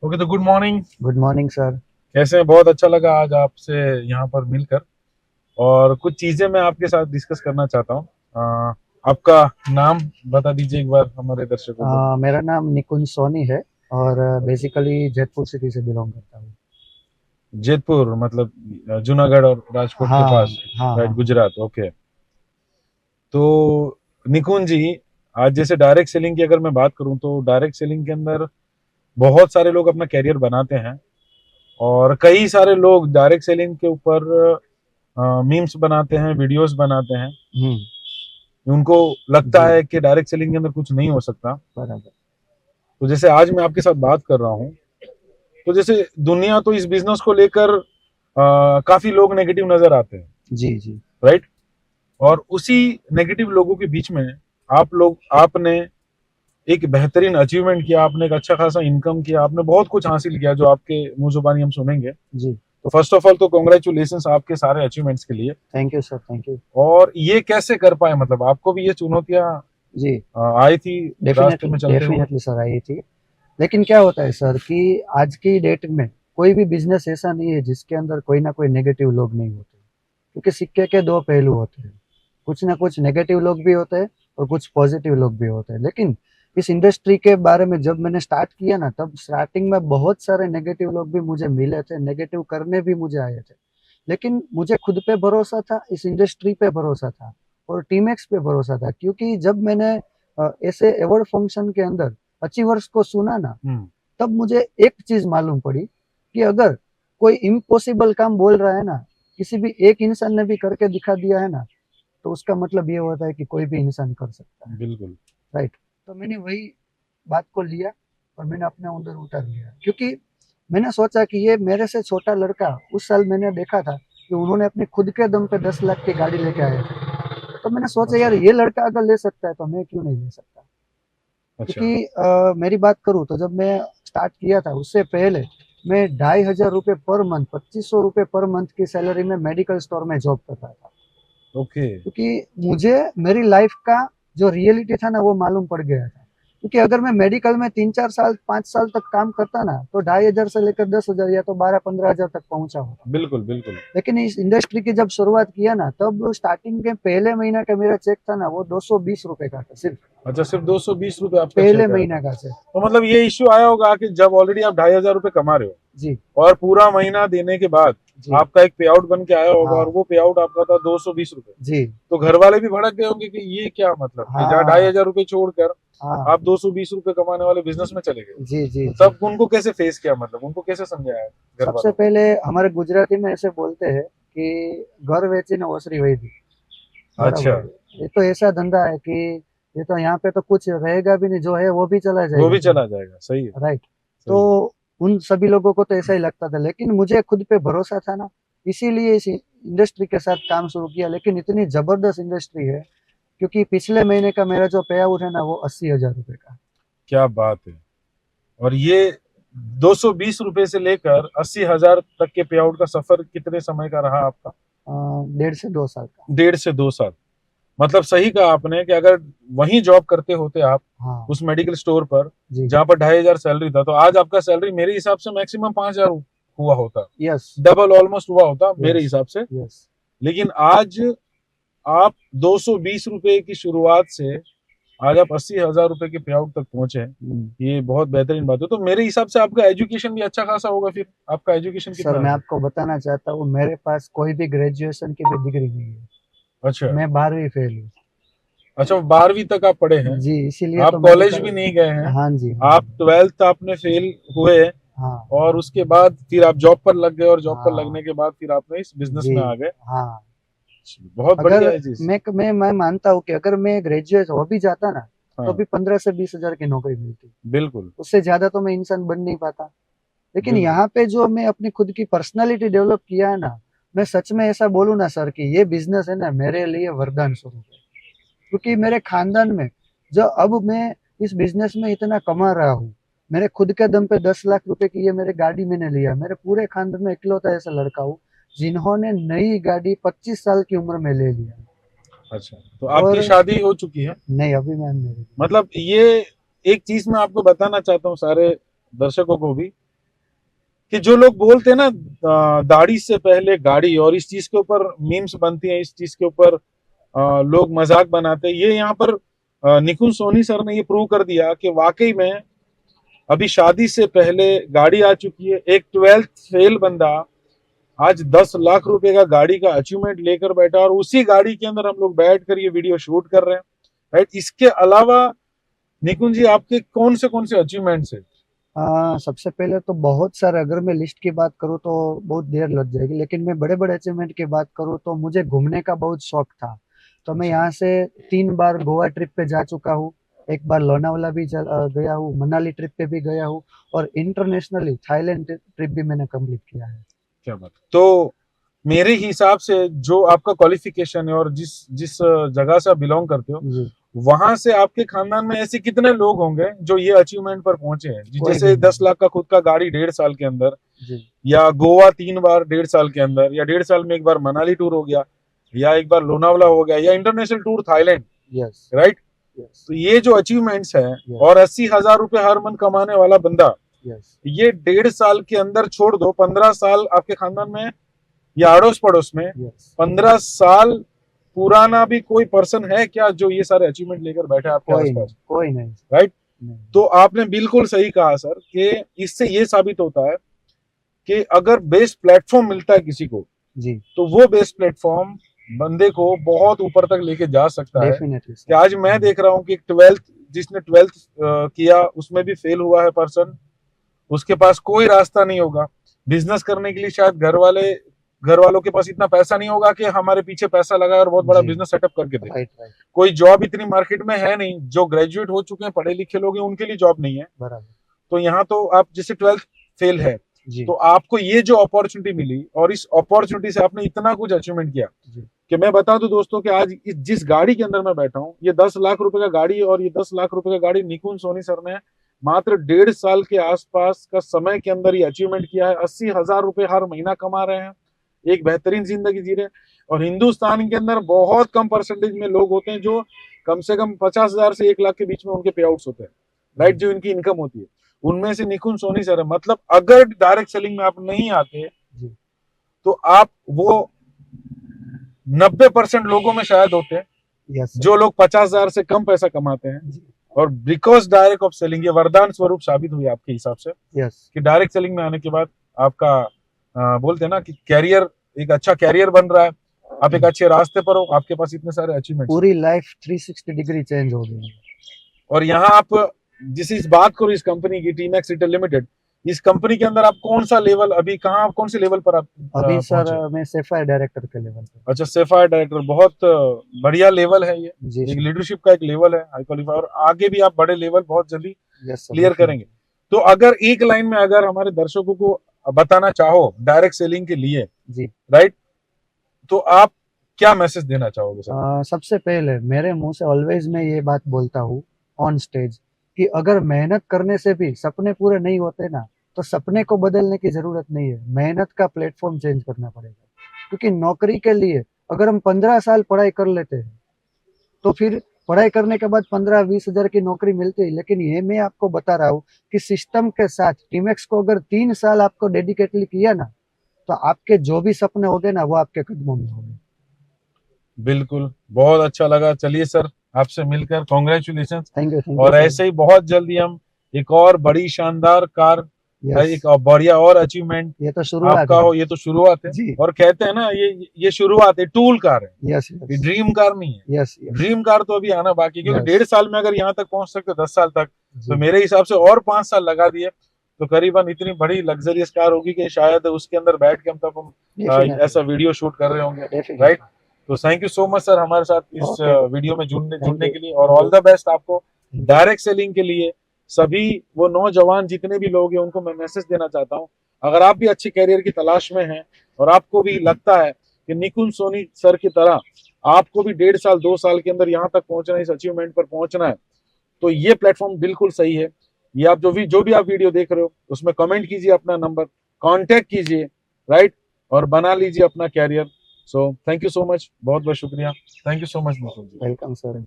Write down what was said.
Okay, तो good morning. Good morning sir. कैसे हैं? बहुत अच्छा लगा आज आपसे यहाँ पर मिलकर। और कुछ चीजें मैं आपके साथ डिस्कस करना चाहता हूँ। आपका नाम बता दीजिए एक बार हमारे दर्शकों को। मेरा नाम निकुंज सोनी है और बेसिकली जयपुर सिटी से बिलोंग करता हूँ। जैतपुर मतलब जूनागढ़ और राजकोट के हाँ पास। हाँ राइट, हाँ हाँ। गुजरात। ओके। तो निकुंज जी, आज जैसे डायरेक्ट सेलिंग की अगर मैं बात करूं तो डायरेक्ट सेलिंग के अंदर बहुत सारे लोग अपना कैरियर बनाते हैं। और कई सारे लोग डायरेक्ट सेलिंग के ऊपर मीम्स बनाते हैं, वीडियोस बनाते हैं। हम्म। उनको लगता जी। है कि डायरेक्ट सेलिंग के अंदर कुछ नहीं हो सकता। बराबर। तो जैसे आज मैं आपके साथ बात कर रहा हूँ, तो जैसे दुनिया तो इस बिजनेस को लेकर काफी लोग नेगेटिव नजर आते हैं। जी जी। राइट। और उसी नेगेटिव लोगों के बीच में आपने एक बेहतरीन अचीवमेंट किया, आपने एक अच्छा खासा इनकम किया, आपने बहुत कुछ हासिल किया जो आपके मुंह जुबानी हम सुनेंगे। जी। तो फर्स्ट ऑफ ऑल तो कॉन्ग्रेचुलेशन आपके सारे अचीवमेंट्स के लिए। Thank you sir, thank you. और ये कैसे कर पाए? मतलब आपको भी ये चुनौतियां जी। आई थी रास्ते डेफिनेटली में चलते हुए? डेफिनेटली सर, आई थी। लेकिन क्या होता है सर कि आज की डेट में कोई भी बिजनेस ऐसा नहीं है जिसके अंदर कोई ना कोई नेगेटिव लोग नहीं होते, क्योंकि सिक्के के दो पहलू होते हैं। कुछ ना कुछ नेगेटिव लोग भी होते हैं और कुछ पॉजिटिव लोग भी होते हैं। लेकिन इस इंडस्ट्री के बारे में जब मैंने स्टार्ट किया ना, तब स्टार्टिंग में बहुत सारे नेगेटिव लोग भी मुझे मिले थे, नेगेटिव करने भी मुझे आए थे। लेकिन मुझे खुद पे भरोसा था, इस इंडस्ट्री पे भरोसा था और टीमएक्स पे भरोसा था, क्योंकि जब मैंने ऐसे अवार्ड फंक्शन के अंदर अचीवर्स को सुना ना, हम्म। तब मुझे एक चीज मालूम पड़ी कि अगर कोई इम्पॉसिबल काम बोल रहा है ना, किसी भी एक इंसान ने भी करके दिखा दिया है ना, तो उसका मतलब ये होता है कि कोई भी इंसान कर सकता है। बिल्कुल। राइट। तो मैंने वही बात को लिया और मैंने अपने अंदर उतार लिया, क्योंकि मैंने सोचा कि ये मेरे से छोटा लड़का, उस साल मैंने देखा था कि उन्होंने अपने खुद के दम पे 10 लाख की गाड़ी लेके आए थे। तो मैंने सोचा यार, अच्छा। ये लड़का अगर ले सकता है तो मैं क्यों नहीं ले सकता। अच्छा। क्योंकि मेरी बात करूँ तो जब मैं स्टार्ट किया था उससे पहले मैं 2,500 रुपये पर मंथ, 2,500 रुपये पर मंथ की सैलरी में मेडिकल स्टोर में जॉब करता था। ओके। क्योंकि मुझे मेरी लाइफ का जो रियलिटी था ना, वो मालूम पड़ गया था। क्योंकि अगर मैं मेडिकल में 3-4 साल 5 साल तक काम करता ना, तो 2,500 से लेकर 10,000 या तो 12-15 हजार तक पहुंचा होता। बिल्कुल बिल्कुल। लेकिन इस इंडस्ट्री की जब शुरुआत किया ना, तब स्टार्टिंग के पहले महीना का मेरा चेक था ना, वो 220 रुपए का था सिर्फ। अच्छा, सिर्फ 220 रुपये आपका पहले चेक आया था? महीना का चेक। तो मतलब ये इश्यू आया होगा कि जब ऑलरेडी आप 2,500 रुपये कमा रहे हो जी और पूरा महीना देने के बाद जी। आपका एक पे आउट बन के आया होगा, और हाँ। वो पे आउट आपका था 220 रुपये। जी। तो घर वाले भी भड़क गए होंगे कि ये क्या मतलब कि जहाँ हाँ 2,500 रुपये छोड़कर हाँ। आप 220 रुपये कमाने वाले बिजनेस में चले गए। जी जी तो जी। तब उनको कैसे फेस किया? मतलब उनको कैसे समझाया घर सबसे वालों को? पहले हमारे गुजराती में ऐसे बोलते हैं कि घर वेची ने ओसरी वही दी। अच्छा। बराबर। ये तो ऐसा धंधा है कि ये तो यहाँ पे तो कुछ रहेगा भी नहीं, जो है वो भी चला वो जाएगा भी तुरंत। चला जाएगा, सही है। राइट। तो सही है। उन सभी लोगों को तो ऐसा ही लगता था, लेकिन मुझे खुद पे भरोसा था ना, इसीलिए इस इंडस्ट्री के साथ काम शुरू किया। लेकिन इतनी जबरदस्त इंडस्ट्री है, क्योंकि पिछले महीने का मेरा जो पे आउट है ना, वो 80,000 रुपये का। क्या बात है! और ये 220 रुपये से लेकर 80,000 तक के पे आउट का सफर कितने समय का रहा आपका? 1.5 से 2 साल का। 1.5 से 2 साल। मतलब सही कहा आपने कि अगर वहीं जॉब करते होते आप हाँ। उस मेडिकल स्टोर पर जी। जहां पर 2,500 सैलरी था, तो आज आपका सैलरी मेरे हिसाब से मैक्सिमम 5,000 हुआ होता। यस। डबल ऑलमोस्ट हुआ होता मेरे यस। हिसाब से। यस। लेकिन आज आप 220 रुपये की शुरुआत से आज आप 80,000 रुपये के पे आउट तक पहुंचे हैं। ये बहुत बेहतरीन बात है। तो मेरे हिसाब से आपका एजुकेशन भी अच्छा खासा होगा फिर। आपका एजुकेशन सर कितना मैं है? आपको बताना चाहता हूँ, मेरे पास कोई भी ग्रेजुएशन की भी डिग्री नहीं है। अच्छा। मैं 12वीं फेल हूँ। अच्छा, 12वीं तक आप पढ़े हैं? जी, इसीलिए आप तो कॉलेज मेडिकल। भी नहीं गए हैं? हाँ जी, हाँ आप जी। 12th आपने फेल हुए हाँ और उसके बाद फिर आप जॉब पर लग गए, और जॉब पर हाँ। लगने के बाद फिर आपने इस बिजनेस जी। में आ गए। हाँ। बहुत अगर बढ़िया है चीज। मैं मानता हूँ कि अगर मैं ग्रेजुएट हो भी जाता ना, तो हाँ। भी 15 से 20 हजार की नौकरी मिलती। बिल्कुल उससे ज्यादा तो मैं इंसान बन नहीं पाता। लेकिन बिल्कुल। यहाँ पे जो मैं अपनी खुद की पर्सनालिटी डेवलप किया है ना, मैं सच में ऐसा बोलूँ ना सर कि ये बिजनेस है ना, मेरे लिए वरदान स्वरूप है। क्योंकि मेरे खानदान में जो अब मैं इस बिजनेस में इतना कमा रहा हूँ, मेरे खुद के दम पे 10 लाख रुपए की ये मेरे गाड़ी मैंने लिया। मेरे पूरे खानदान में इकलौता ऐसा लड़का हूँ जिन्होंने नई गाड़ी 25 साल की उम्र में ले लिया। अच्छा, तो आपकी और शादी हो चुकी है? नहीं, अभी मैं मेरे। मतलब ये एक चीज मैं आपको बताना चाहता हूँ सारे दर्शकों को भी, कि जो लोग बोलते हैं ना दाढ़ी से पहले गाड़ी, और इस चीज के ऊपर मीम्स बनती हैं, इस चीज के ऊपर लोग मजाक बनाते हैं, ये यहाँ पर निकुंज सोनी सर ने ये प्रूव कर दिया कि वाकई में अभी शादी से पहले गाड़ी आ चुकी है। एक 12th फेल बंदा आज 10 लाख रुपए का गाड़ी का अचीवमेंट लेकर बैठा, और उसी गाड़ी के अंदर हम लोग बैठ कर ये वीडियो शूट कर रहे हैं, राइट। इसके अलावा निकुंज जी आपके कौन से अचीवमेंट्स है? सबसे पहले तो बहुत सारे, अगर मैं लिस्ट की बात करूँ तो बहुत देर लग जाएगी, लेकिन मैं बड़े बड़े अचीवमेंट की बात करूँ तो मुझे घूमने का बहुत शौक था। तो मैं यहाँ से 3 बार गोवा ट्रिप पे जा चुका हूँ, एक बार लोनावाला भी गया हूँ, मनाली ट्रिप पे भी गया हूँ, और इंटरनेशनली थाईलैंड ट्रिप भी मैंने कंप्लीट किया है। क्या बात। तो मेरे हिसाब से जो आपका क्वालिफिकेशन है और जिस जिस जगह से आप बिलोंग करते हो, जी, वहां से आपके खानदान में ऐसे कितने लोग होंगे जो ये अचीवमेंट पर पहुंचे हैं जी? कोई जैसे भी नहीं। 10 लाख का खुद का गाड़ी 1.5 साल के अंदर, जी, या गोवा 3 बार 1.5 साल के अंदर, या 1.5 साल में एक बार मनाली टूर हो गया, या एक बार लोनावाला हो गया, या international tour Thailand, yes, right. Yes, तो ये जो अचीवमेंट्स है, यस, और 80,000 रुपए हर मंथ कमाने वाला बंदा, यस, ये 1.5 साल के अंदर, छोड़ दो 15 साल आपके खानदान में या अड़ोस पड़ोस में, यस, 15 साल पुराना भी कोई पर्सन है क्या जो ये सारे अचीवमेंट लेकर बैठा है आपके कोई नहीं, आसपास, कोई नहीं, राइट। नहीं। तो आपने बिल्कुल सही कहा सर कि इससे ये साबित होता है कि अगर बेस्ट प्लेटफॉर्म मिलता है किसी को, जी, तो वो बेस्ट प्लेटफॉर्म बंदे को बहुत ऊपर तक लेके जा सकता है। डेफिनेटली कि सर। आज मैं देख रहा हूँ कि 12th, जिसने 12th किया उसमें भी फेल हुआ है पर्सन, उसके पास कोई रास्ता नहीं होगा बिजनेस करने के लिए। शायद घर वालों के पास इतना पैसा नहीं होगा कि हमारे पीछे पैसा लगाए और बहुत बड़ा जी, बिजनेस सेटअप करके दे। राइट, राइट, कोई जॉब इतनी मार्केट में है नहीं, जो ग्रेजुएट हो चुके हैं, पढ़े लिखे लोग हैं, उनके लिए जॉब नहीं है। बराबर। तो यहाँ तो आप जैसे 12th फेल है, जी, तो आपको ये जो अपॉर्चुनिटी मिली, और इस अपॉर्चुनिटी से आपने इतना कुछ अचीवमेंट किया, जी, कि मैं बता दूं दोस्तों कि आज जिस गाड़ी के अंदर मैं बैठा हूँ, ये 10 लाख रुपए का गाड़ी, और ये 10 लाख रुपए का गाड़ी निकुंज सोनी सर ने मात्र 1.5 साल के आसपास का समय के अंदर ये अचीवमेंट किया है। 80,000 रुपए हर महीना कमा रहे हैं, एक बेहतरीन जिंदगी जी रहे हैं। और हिंदुस्तान के अंदर बहुत कम परसेंटेज में लोग होते हैं जो कम से कम 50,000 से 1 लाख के बीच में उनके पे आउट्स होते हैं, राइट, जो इनकी इनकम होती है। उनमें से निकुंज सोनी सर है। मतलब अगर डायरेक्ट सेलिंग में आप नहीं आते, जी, तो आप वो 90% लोगों में शायद होते हैं यस सर। जो लोग 50,000 से कम पैसा कमाते हैं। जी, और बिकॉज डायरेक्ट ऑफ सेलिंग ये वरदान स्वरूप साबित हुई आपके हिसाब से, यस, कि डायरेक्ट सेलिंग में आने के बाद आपका बोलते हैं ना कि कैरियर, एक अच्छा कैरियर बन रहा है, आप एक अच्छे रास्ते पर हो, आपके पास इतने सारे अचीवमेंट्स। पूरी लाइफ 360 डिग्री चेंज हो गई है। और यहाँ आप जिस इस बात करो इस कंपनी की, टीमैक्स रिटेल लिमिटेड, इस कंपनी के अंदर आप कौन सा लेवल, अभी कहाँ कौन से लेवल पर आप अभी सर पहुंचे? मैं सेफायर डायरेक्टर के लेवल पे। अच्छा, सेफायर डायरेक्टर, बहुत बढ़िया लेवल है ये। जी एक सर। लीडरशिप का एक लेवल है, हाई क्वालिफाई, और आगे भी आप बड़े लेवल बहुत जल्दी यस सर, क्लियर करेंगे। तो अगर एक लाइन में अगर हमारे दर्शकों को बताना चाहो डायरेक्ट सेलिंग के लिए, जी, राइट, तो आप क्या मैसेज देना चाहोगे सर? सबसे पहले मेरे मुंह से ऑलवेज मैं ये बात बोलता हूँ ऑन स्टेज, कि अगर मेहनत करने से भी सपने पूरे नहीं होते ना, तो सपने को बदलने की जरूरत नहीं है, मेहनत का प्लेटफॉर्म चेंज करना पड़ेगा। क्योंकि नौकरी के लिए अगर हम 15 साल पढ़ाई कर लेते हैं, तो फिर पढ़ाई करने के बाद 15-20 हजार की नौकरी मिलती है। लेकिन ये मैं आपको बता रहा हूँ कि सिस्टम के साथ टीमैक्स को अगर 3 साल आपको डेडिकेटली किया ना, तो आपके जो भी सपने होंगे ना, वो आपके कदमों में होंगे। बिल्कुल, बहुत अच्छा लगा। चलिए सर, आपसे मिलकर कॉन्ग्रेचुलेशन। थैंक यू और सर। ऐसे ही बहुत जल्दी हम एक और बड़ी शानदार कार, यस, एक और बढ़िया और अचीवमेंट ये तो शुरुआत आपका है। हो। ये तो शुरुआत है, जी, और कहते हैं ना ये शुरुआत है, टूल कार है, यस, ये यस, ड्रीम कार नहीं है। यस, यस, ड्रीम कार तो अभी आना बाकी है, क्योंकि यस, 1.5 साल में अगर यहाँ तक पहुंच सकते हो 10 साल तक, तो जी, मेरे हिसाब से और 5 साल लगा दिए तो करीबन इतनी बड़ी लग्जरियस कार होगी कि शायद उसके अंदर बैठ के हम तब डेफिनेटली, ऐसा वीडियो शूट कर रहे होंगे, डेफिनेटली। राइट। तो thank you so much sir हमारे साथ इस ओके, वीडियो में जुड़ने थैंक जुड़ने यू, के लिए, और ऑल द बेस्ट आपको डायरेक्ट सेलिंग के लिए। सभी वो नौजवान जितने भी लोग हैं उनको मैं मैसेज देना चाहता हूँ, अगर आप भी अच्छी कैरियर की तलाश में हैं, और आपको भी लगता है कि निकुंज सोनी सर की तरह आपको भी 1.5 साल 2 साल के अंदर यहाँ तक पहुंचना है, इस अचीवमेंट पर पहुंचना है, तो ये प्लेटफॉर्म बिल्कुल सही है। ये आप जो भी आप वीडियो देख रहे हो उसमें कमेंट कीजिए, अपना नंबर कांटेक्ट कीजिए, राइट, और बना लीजिए अपना career. So thank you so much, बहुत बहुत शुक्रिया। Thank you so much. Welcome sir.